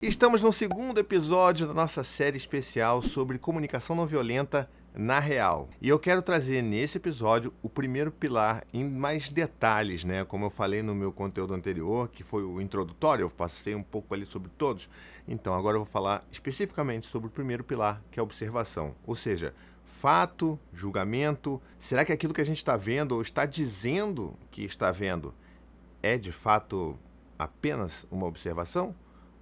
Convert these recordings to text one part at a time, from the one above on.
Estamos no segundo episódio da nossa série especial sobre comunicação não violenta na real. E eu quero trazer nesse episódio o primeiro pilar em mais detalhes, né? Como eu falei no meu conteúdo anterior, que foi o introdutório, eu passei um pouco ali sobre todos. Então agora eu vou falar especificamente sobre o primeiro pilar, que é a observação. Ou seja, fato, julgamento, será que aquilo que a gente está vendo ou está dizendo que está vendo é de fato apenas uma observação?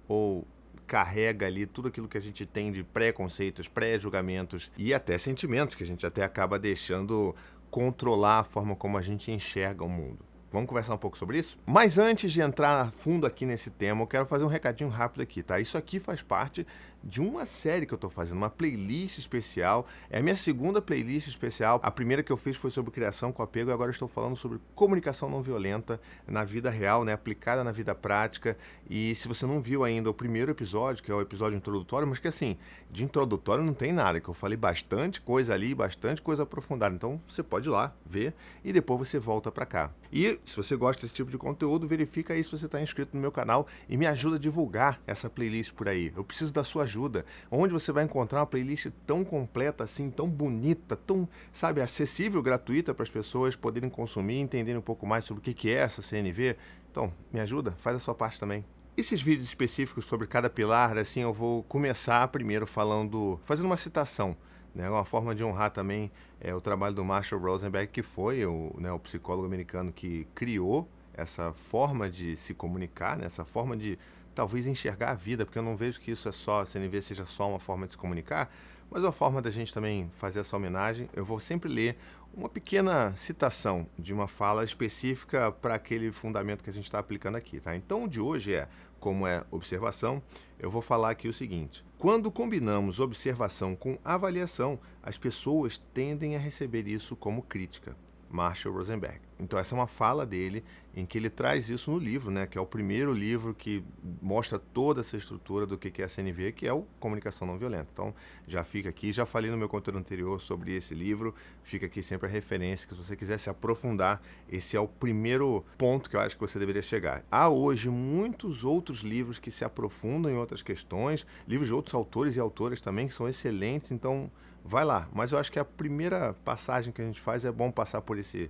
Ou carrega ali tudo aquilo que a gente tem de preconceitos, pré-julgamentos e até sentimentos que a gente até acaba deixando controlar a forma como a gente enxerga o mundo. Vamos conversar um pouco sobre isso? Mas antes de entrar a fundo aqui nesse tema, eu quero fazer um recadinho rápido aqui, tá? Isso aqui faz parte de uma série que eu tô fazendo, uma playlist especial. É a minha segunda playlist especial. A primeira que eu fiz foi sobre criação com apego e agora eu estou falando sobre comunicação não violenta na vida real, né? Aplicada na vida prática. E se você não viu ainda o primeiro episódio, que é o episódio introdutório, mas que assim, de introdutório não tem nada, que eu falei bastante coisa ali, bastante coisa aprofundada. Então você pode ir lá ver e depois você volta pra cá. E se você gosta desse tipo de conteúdo, verifica aí se você está inscrito no meu canal e me ajuda a divulgar essa playlist por aí. Eu preciso da sua ajuda. Onde você vai encontrar uma playlist tão completa assim, tão bonita, tão, sabe, acessível, gratuita para as pessoas poderem consumir, entenderem um pouco mais sobre o que é essa CNV. Então, me ajuda, faz a sua parte também. Esses vídeos específicos sobre cada pilar, assim, eu vou começar primeiro fazendo uma citação, né, uma forma de honrar também o trabalho do Marshall Rosenberg, que foi o psicólogo americano que criou essa forma de se comunicar, né, essa forma de talvez enxergar a vida, porque eu não vejo que isso a CNV seja só uma forma de se comunicar, mas uma forma da gente também fazer essa homenagem. Eu vou sempre ler uma pequena citação de uma fala específica para aquele fundamento que a gente está aplicando aqui, tá? Então, o de hoje como é observação, eu vou falar aqui o seguinte: quando combinamos observação com avaliação, as pessoas tendem a receber isso como crítica. Marshall Rosenberg. Então essa é uma fala dele em que ele traz isso no livro, né, que é o primeiro livro que mostra toda essa estrutura do que é a CNV, que é o Comunicação Não Violenta. Então já fica aqui, já falei no meu conteúdo anterior sobre esse livro, fica aqui sempre a referência, que se você quiser se aprofundar, esse é o primeiro ponto que eu acho que você deveria chegar. Há hoje muitos outros livros que se aprofundam em outras questões, livros de outros autores e autoras também que são excelentes, então vai lá, mas eu acho que a primeira passagem que a gente faz é bom passar por esse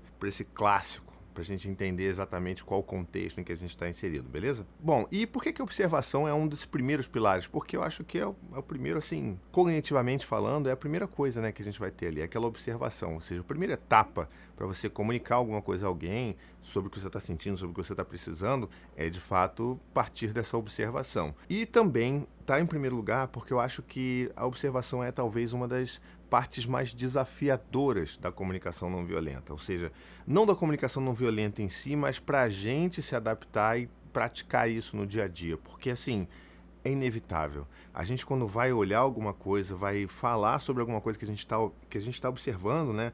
clássico, para a gente entender exatamente qual o contexto em que a gente está inserido, beleza? Bom, e por que a observação é um dos primeiros pilares? Porque eu acho que é o primeiro, assim, cognitivamente falando, é a primeira coisa, né, que a gente vai ter ali, é aquela observação, ou seja, a primeira etapa para você comunicar alguma coisa a alguém sobre o que você está sentindo, sobre o que você está precisando, é de fato partir dessa observação. E também está em primeiro lugar porque eu acho que a observação é talvez uma das partes mais desafiadoras da comunicação não violenta, ou seja, não da comunicação não violenta em si, mas para a gente se adaptar e praticar isso no dia a dia, porque assim, é inevitável. A gente quando vai olhar alguma coisa, vai falar sobre alguma coisa que a gente tá observando, né,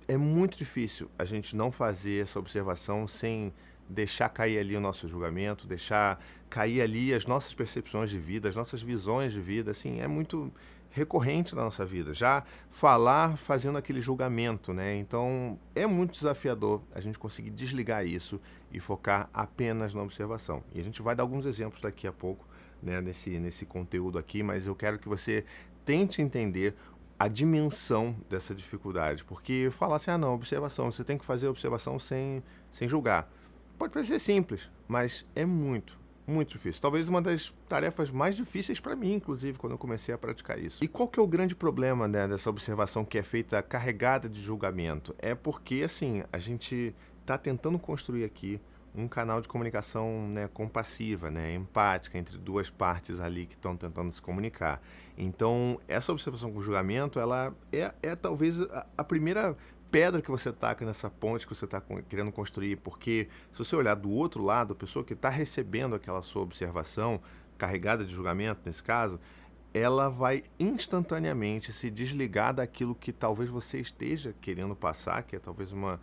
é muito difícil a gente não fazer essa observação sem deixar cair ali o nosso julgamento, deixar cair ali as nossas percepções de vida, as nossas visões de vida, assim, é muito recorrente na nossa vida, já falar fazendo aquele julgamento, né? Então é muito desafiador a gente conseguir desligar isso e focar apenas na observação. E a gente vai dar alguns exemplos daqui a pouco, né, nesse conteúdo aqui, mas eu quero que você tente entender a dimensão dessa dificuldade, porque falar assim, não, observação, você tem que fazer a observação sem julgar. Pode parecer simples, mas é muito difícil. Talvez uma das tarefas mais difíceis para mim, inclusive, quando eu comecei a praticar isso. E qual que é o grande problema, né, dessa observação que é feita carregada de julgamento? É porque, assim, a gente está tentando construir aqui um canal de comunicação, né, compassiva, né, empática, entre duas partes ali que estão tentando se comunicar. Então, essa observação com julgamento, ela é talvez a primeira pedra que você taca nessa ponte que você está querendo construir, porque se você olhar do outro lado, a pessoa que está recebendo aquela sua observação, carregada de julgamento nesse caso, ela vai instantaneamente se desligar daquilo que talvez você esteja querendo passar, que é talvez uma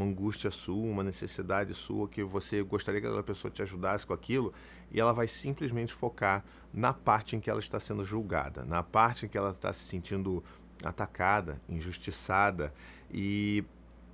angústia sua, uma necessidade sua, que você gostaria que aquela pessoa te ajudasse com aquilo, e ela vai simplesmente focar na parte em que ela está sendo julgada, na parte em que ela está se sentindo atacada, injustiçada, e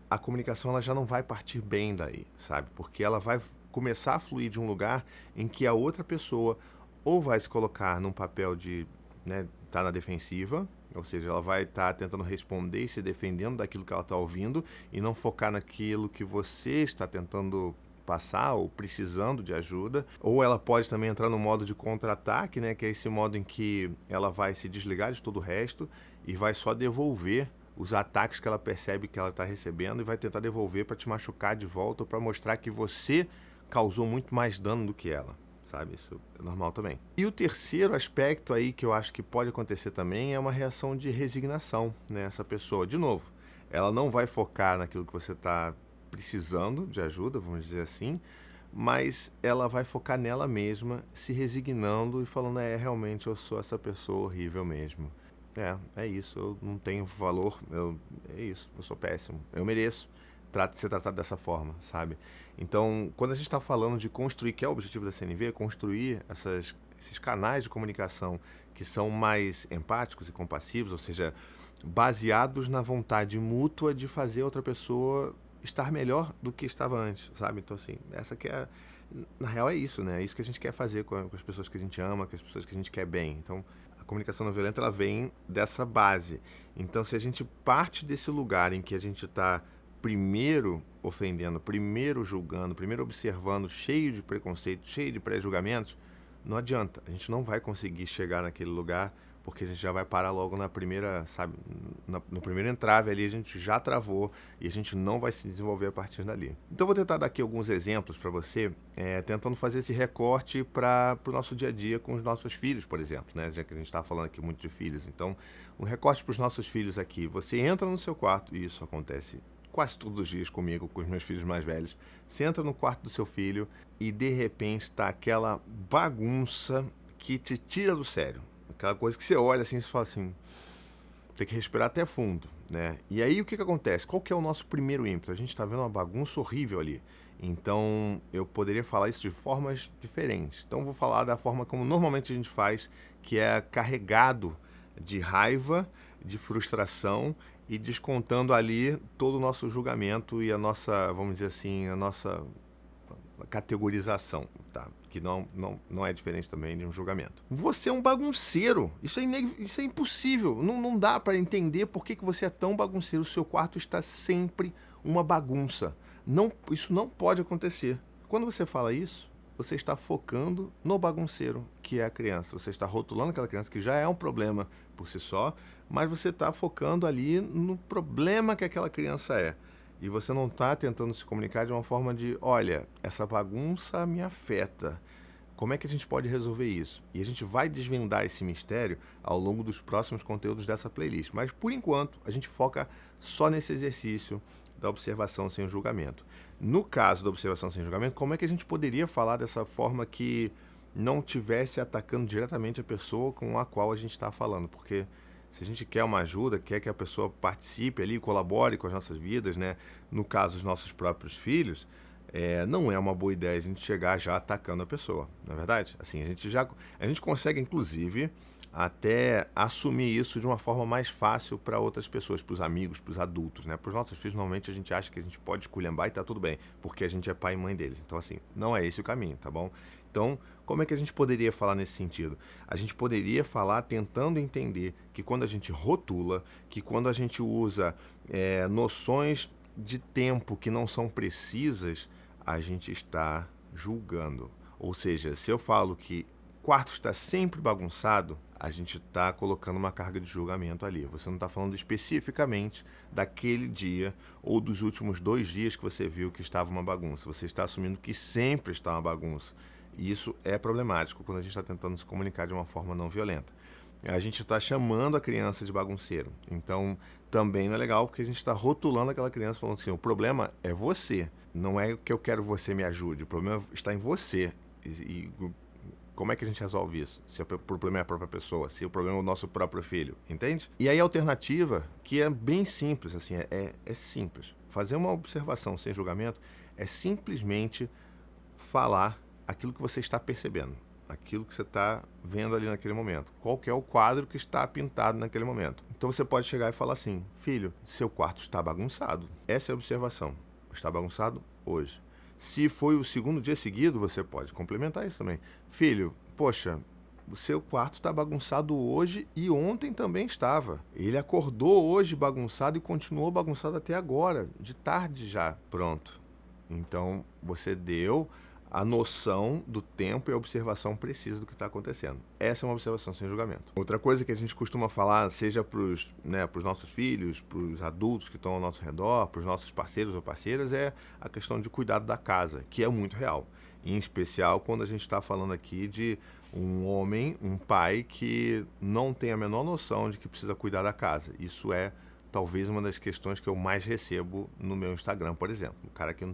a comunicação ela já não vai partir bem daí, sabe? Porque ela vai começar a fluir de um lugar em que a outra pessoa ou vai se colocar num papel de, né, tá na defensiva, ou seja, ela vai estar tentando responder e se defendendo daquilo que ela está ouvindo e não focar naquilo que você está tentando passar ou precisando de ajuda. Ou ela pode também entrar no modo de contra-ataque, né, que é esse modo em que ela vai se desligar de todo o resto e vai só devolver os ataques que ela percebe que ela está recebendo e vai tentar devolver para te machucar de volta ou para mostrar que você causou muito mais dano do que ela. Sabe? Isso é normal também. E o terceiro aspecto aí que eu acho que pode acontecer também é uma reação de resignação, né? Essa pessoa, de novo, ela não vai focar naquilo que você está precisando de ajuda, vamos dizer assim, mas ela vai focar nela mesma, se resignando e falando, realmente eu sou essa pessoa horrível mesmo. É isso, eu não tenho valor, é isso, eu sou péssimo, eu mereço ser tratado dessa forma, sabe? Então, quando a gente está falando de construir, que é o objetivo da CNV, construir esses canais de comunicação que são mais empáticos e compassivos, ou seja, baseados na vontade mútua de fazer outra pessoa estar melhor do que estava antes, sabe? Então, assim, essa que é... Na real é isso, né? É isso que a gente quer fazer com as pessoas que a gente ama, com as pessoas que a gente quer bem. Então, a comunicação não violenta, ela vem dessa base. Então, se a gente parte desse lugar em que a gente está primeiro ofendendo, primeiro julgando, primeiro observando, cheio de preconceito, cheio de pré-julgamentos, não adianta. A gente não vai conseguir chegar naquele lugar porque a gente já vai parar logo na primeira, sabe, no primeiro entrave ali, a gente já travou e a gente não vai se desenvolver a partir dali. Então, vou tentar dar aqui alguns exemplos para você, tentando fazer esse recorte para o nosso dia a dia com os nossos filhos, por exemplo, né? Já que a gente está falando aqui muito de filhos. Então, um recorte para os nossos filhos aqui. Você entra no seu quarto, e isso acontece quase todos os dias comigo, com os meus filhos mais velhos. Você entra no quarto do seu filho e de repente está aquela bagunça que te tira do sério. Aquela coisa que você olha assim e fala assim, tem que respirar até fundo, né? E aí o que acontece? Qual que é o nosso primeiro ímpeto? A gente está vendo uma bagunça horrível ali. Então eu poderia falar isso de formas diferentes. Então eu vou falar da forma como normalmente a gente faz, que é carregado de raiva, de frustração e descontando ali todo o nosso julgamento e a nossa, vamos dizer assim, a nossa categorização, tá? Que não é diferente também de um julgamento. Você é um bagunceiro. Isso é impossível. Não dá para entender por que você é tão bagunceiro. O seu quarto está sempre uma bagunça. Isso não pode acontecer. Quando você fala isso, você está focando no bagunceiro, que é a criança. Você está rotulando aquela criança, que já é um problema por si só, mas você está focando ali no problema que aquela criança é. E você não está tentando se comunicar de uma forma de, olha, essa bagunça me afeta. Como é que a gente pode resolver isso? E a gente vai desvendar esse mistério ao longo dos próximos conteúdos dessa playlist. Mas, por enquanto, a gente foca só nesse exercício da observação sem julgamento. No caso da observação sem julgamento, como é que a gente poderia falar dessa forma que não estivesse atacando diretamente a pessoa com a qual a gente está falando? Porque se a gente quer uma ajuda, quer que a pessoa participe ali, colabore com as nossas vidas, né? No caso, os nossos próprios filhos, não é uma boa ideia a gente chegar já atacando a pessoa, não é verdade? Assim, a gente consegue, inclusive, até assumir isso de uma forma mais fácil para outras pessoas, para os amigos, para os adultos, né? Para os nossos filhos, normalmente a gente acha que a gente pode esculhambar e tá tudo bem, porque a gente é pai e mãe deles. Então, assim, não é esse o caminho, tá bom? Então, como é que a gente poderia falar nesse sentido? A gente poderia falar tentando entender que quando a gente rotula, que quando a gente usa noções de tempo que não são precisas, a gente está julgando. Ou seja, se eu falo que o quarto está sempre bagunçado, a gente está colocando uma carga de julgamento ali. Você não está falando especificamente daquele dia ou dos últimos 2 dias que você viu que estava uma bagunça. Você está assumindo que sempre está uma bagunça. E isso é problemático quando a gente está tentando se comunicar de uma forma não violenta. A gente está chamando a criança de bagunceiro. Então, também não é legal, porque a gente está rotulando aquela criança falando assim, o problema é você. Não é que eu quero que você me ajude. O problema está em você. E como é que a gente resolve isso? Se o problema é a própria pessoa, se o problema é o nosso próprio filho, entende? E aí a alternativa, que é bem simples, assim, é simples. Fazer uma observação sem julgamento é simplesmente falar aquilo que você está percebendo, aquilo que você está vendo ali naquele momento. Qual que é o quadro que está pintado naquele momento. Então você pode chegar e falar assim, filho, seu quarto está bagunçado. Essa é a observação. Está bagunçado hoje. Se foi o segundo dia seguido, você pode complementar isso também. Filho, poxa, o seu quarto está bagunçado hoje e ontem também estava. Ele acordou hoje bagunçado e continuou bagunçado até agora, de tarde já. Pronto. Então, você deu a noção do tempo e a observação precisa do que está acontecendo. Essa é uma observação sem julgamento. Outra coisa que a gente costuma falar, seja para os nossos filhos, para os adultos que estão ao nosso redor, para os nossos parceiros ou parceiras, é a questão de cuidado da casa, que é muito real. Em especial quando a gente está falando aqui de um homem, um pai que não tem a menor noção de que precisa cuidar da casa. Isso é talvez uma das questões que eu mais recebo no meu Instagram, por exemplo. O cara que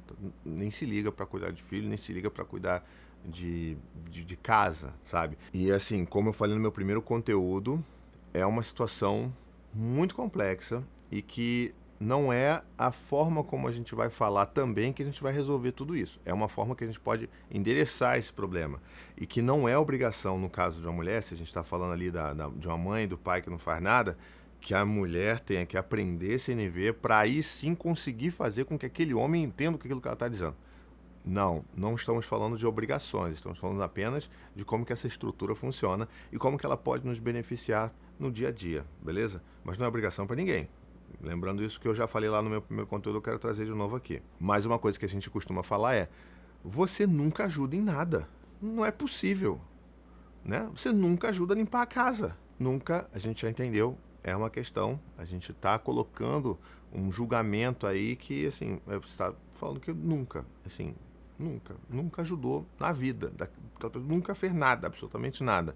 nem se liga para cuidar de filho, nem se liga para cuidar de casa, sabe? E assim, como eu falei no meu primeiro conteúdo, é uma situação muito complexa e que não é a forma como a gente vai falar também que a gente vai resolver tudo isso. É uma forma que a gente pode endereçar esse problema. E que não é obrigação, no caso de uma mulher, se a gente está falando ali de uma mãe, do pai que não faz nada, que a mulher tenha que aprender CNV para aí sim conseguir fazer com que aquele homem entenda aquilo que ela está dizendo. Não estamos falando de obrigações, estamos falando apenas de como que essa estrutura funciona e como que ela pode nos beneficiar no dia a dia, beleza? Mas não é obrigação para ninguém. Lembrando isso que eu já falei lá no meu primeiro conteúdo, eu quero trazer de novo aqui. Mais uma coisa que a gente costuma falar é: você nunca ajuda em nada. Não é possível, né? Você nunca ajuda a limpar a casa. Nunca, a gente já entendeu. É uma questão, a gente está colocando um julgamento aí que, assim, você está falando que nunca ajudou na vida, nunca fez nada, absolutamente nada.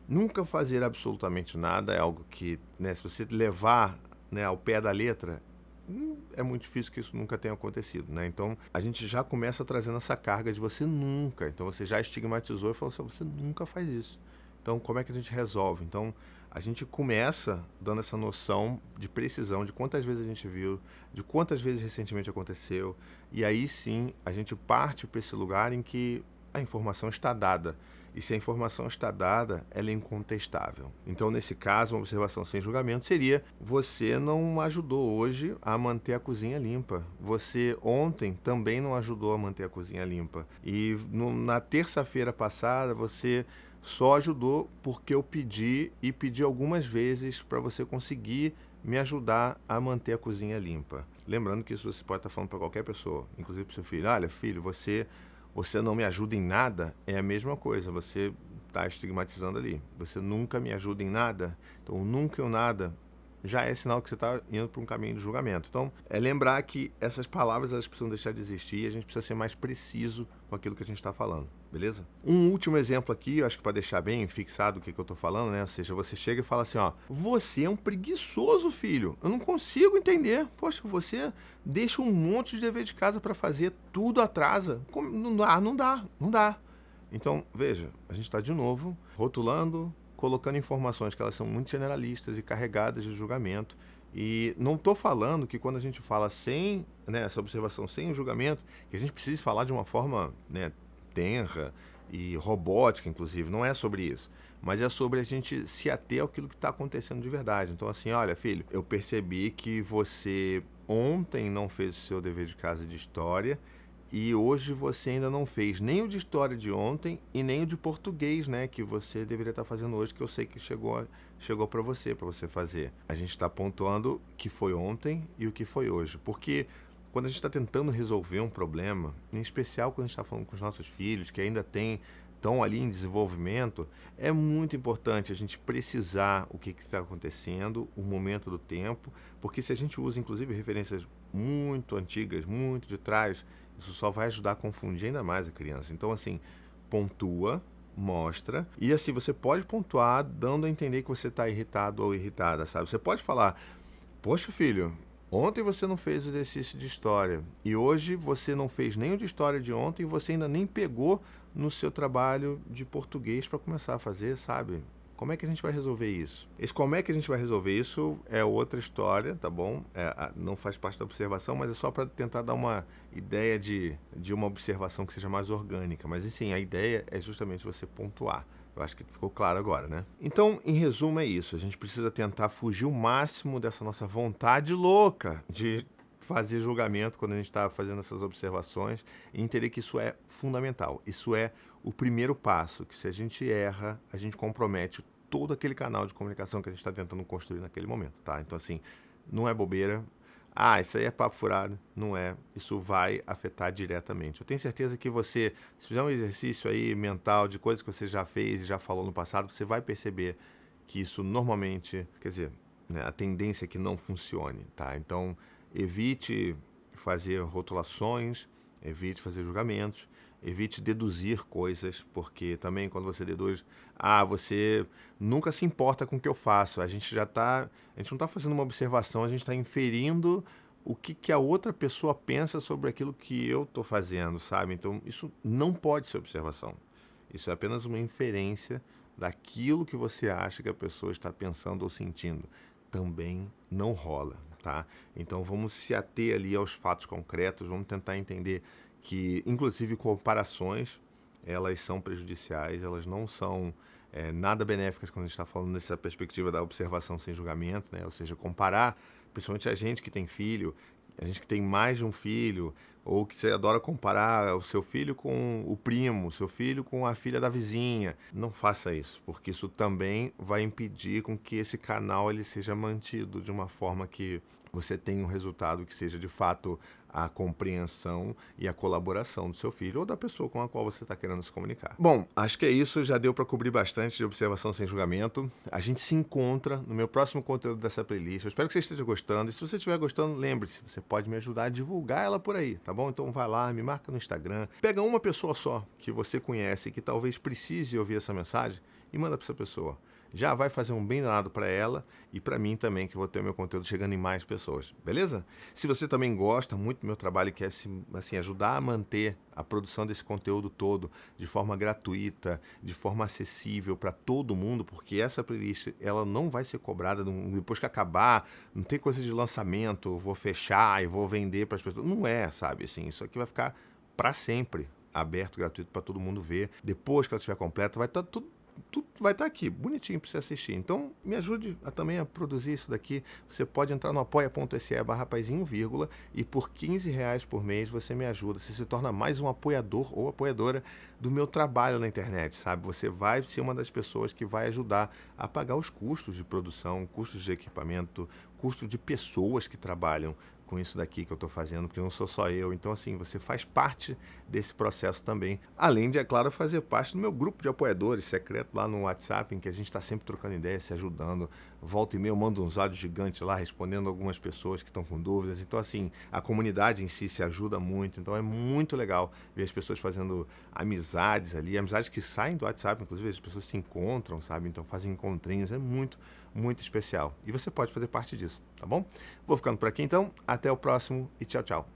Nunca fazer absolutamente nada é algo que, né, se você levar, né, ao pé da letra, é muito difícil que isso nunca tenha acontecido, né? Então, a gente já começa trazendo essa carga de você nunca. Então, você já estigmatizou e falou assim: você nunca faz isso. Então, como é que a gente resolve? Então, a gente começa dando essa noção de precisão, de quantas vezes a gente viu, de quantas vezes recentemente aconteceu, e aí sim a gente parte para esse lugar em que a informação está dada. E se a informação está dada, ela é incontestável. Então, nesse caso, uma observação sem julgamento seria: você não ajudou hoje a manter a cozinha limpa. Você ontem também não ajudou a manter a cozinha limpa. E na terça-feira passada, você só ajudou porque eu pedi e pedi algumas vezes para você conseguir me ajudar a manter a cozinha limpa. Lembrando que isso você pode estar falando para qualquer pessoa, inclusive para o seu filho. Olha, filho, você não me ajuda em nada, é a mesma coisa, você está estigmatizando ali. Você nunca me ajuda em nada, então o nunca e o nada já é sinal que você está indo para um caminho de julgamento. Então, é lembrar que essas palavras elas precisam deixar de existir e a gente precisa ser mais preciso com aquilo que a gente está falando, beleza? Um último exemplo aqui, eu acho que para deixar bem fixado o que eu estou falando, né? Ou seja, você chega e fala assim, ó: você é um preguiçoso, filho. Eu não consigo entender. Poxa, você deixa um monte de dever de casa para fazer, tudo atrasa. Não dá. Então, veja, a gente está de novo rotulando, colocando informações que elas são muito generalistas e carregadas de julgamento. E não estou falando que quando a gente fala sem, né, essa observação sem o julgamento, que a gente precise falar de uma forma, né, tenra e robótica, inclusive. Não é sobre isso. Mas é sobre a gente se ater àquilo que está acontecendo de verdade. Então, assim, olha, filho, eu percebi que você ontem não fez o seu dever de casa de história e hoje você ainda não fez nem o de história de ontem e nem o de português, né, que você deveria estar fazendo hoje, que eu sei que chegou para você fazer. A gente está pontuando o que foi ontem e o que foi hoje. Porque quando a gente está tentando resolver um problema, em especial quando a gente está falando com os nossos filhos, que ainda estão ali em desenvolvimento, é muito importante a gente precisar o que está acontecendo, o momento do tempo, porque se a gente usa, inclusive, referências muito antigas, muito de trás, isso só vai ajudar a confundir ainda mais a criança. Então, assim, pontua, mostra, e assim, você pode pontuar dando a entender que você está irritado ou irritada, sabe? Você pode falar: poxa, filho, ontem você não fez o exercício de história e hoje você não fez nem o de história de ontem e você ainda nem pegou no seu trabalho de português para começar a fazer, sabe? Como é que a gente vai resolver isso? Esse como é que a gente vai resolver isso é outra história, tá bom? Não faz parte da observação, mas é só para tentar dar uma ideia de uma observação que seja mais orgânica. Mas, enfim, a ideia é justamente você pontuar. Eu acho que ficou claro agora, né? Então, em resumo, é isso. A gente precisa tentar fugir o máximo dessa nossa vontade louca de fazer julgamento quando a gente está fazendo essas observações e entender que isso é fundamental. Isso é o primeiro passo, que se a gente erra, a gente compromete todo aquele canal de comunicação que a gente está tentando construir naquele momento, tá? Então, assim, não é bobeira. Ah, isso aí é papo furado. Não é. Isso vai afetar diretamente. Eu tenho certeza que você, se fizer um exercício aí mental de coisas que você já fez e já falou no passado, você vai perceber que isso normalmente, quer dizer, né, a tendência é que não funcione, tá? Então, evite fazer rotulações, evite fazer julgamentos, evite deduzir coisas, porque também quando você deduz, você nunca se importa com o que eu faço. A gente não está fazendo uma observação, a gente está inferindo o que a outra pessoa pensa sobre aquilo que eu estou fazendo, sabe? Então, isso não pode ser observação. Isso é apenas uma inferência daquilo que você acha que a pessoa está pensando ou sentindo. Também não rola, tá? Então vamos se ater ali aos fatos concretos, vamos tentar entender que, inclusive, comparações, elas são prejudiciais, elas não são nada benéficas quando a gente está falando nessa perspectiva da observação sem julgamento, né? Ou seja, comparar, principalmente a gente que tem filho, a gente que tem mais de um filho, ou que você adora comparar o seu filho com o primo, o seu filho com a filha da vizinha. Não faça isso, porque isso também vai impedir com que esse canal ele seja mantido de uma forma que você tenha um resultado que seja de fato a compreensão e a colaboração do seu filho ou da pessoa com a qual você está querendo se comunicar. Bom, acho que é isso, já deu para cobrir bastante de observação sem julgamento. A gente se encontra no meu próximo conteúdo dessa playlist. Eu espero que você esteja gostando e se você estiver gostando, lembre-se, você pode me ajudar a divulgar ela por aí, tá bom? Então vai lá, me marca no Instagram, pega uma pessoa só que você conhece e que talvez precise ouvir essa mensagem e manda para essa pessoa. Já vai fazer um bem danado para ela e para mim também, que vou ter o meu conteúdo chegando em mais pessoas, beleza? Se você também gosta muito do meu trabalho e quer assim, ajudar a manter a produção desse conteúdo todo de forma gratuita, de forma acessível para todo mundo, porque essa playlist ela não vai ser cobrada depois que acabar, não tem coisa de lançamento, vou fechar e vou vender para as pessoas, não é, sabe? Assim, isso aqui vai ficar para sempre aberto, gratuito para todo mundo ver. Depois que ela estiver completa, vai estar tudo vai estar aqui, bonitinho para você assistir. Então, me ajude também a produzir isso daqui. Você pode entrar no apoia.se/rapazinho, e por R$ 15 por mês você me ajuda. Você se torna mais um apoiador ou apoiadora do meu trabalho na internet, sabe? Você vai ser uma das pessoas que vai ajudar a pagar os custos de produção, custos de equipamento, custos de pessoas que trabalham com isso daqui que eu estou fazendo, porque não sou só eu. Então, assim, você faz parte desse processo também. Além de, é claro, fazer parte do meu grupo de apoiadores secreto lá no WhatsApp, em que a gente está sempre trocando ideias, se ajudando. Volta e meia eu mando uns áudios gigantes lá, respondendo algumas pessoas que estão com dúvidas. Então, assim, a comunidade em si se ajuda muito. Então, é muito legal ver as pessoas fazendo amizades ali, amizades que saem do WhatsApp, inclusive as pessoas se encontram, sabe? Então, fazem encontrinhos. É muito, muito especial. E você pode fazer parte disso, tá bom? Vou ficando por aqui, então. Até o próximo e tchau, tchau.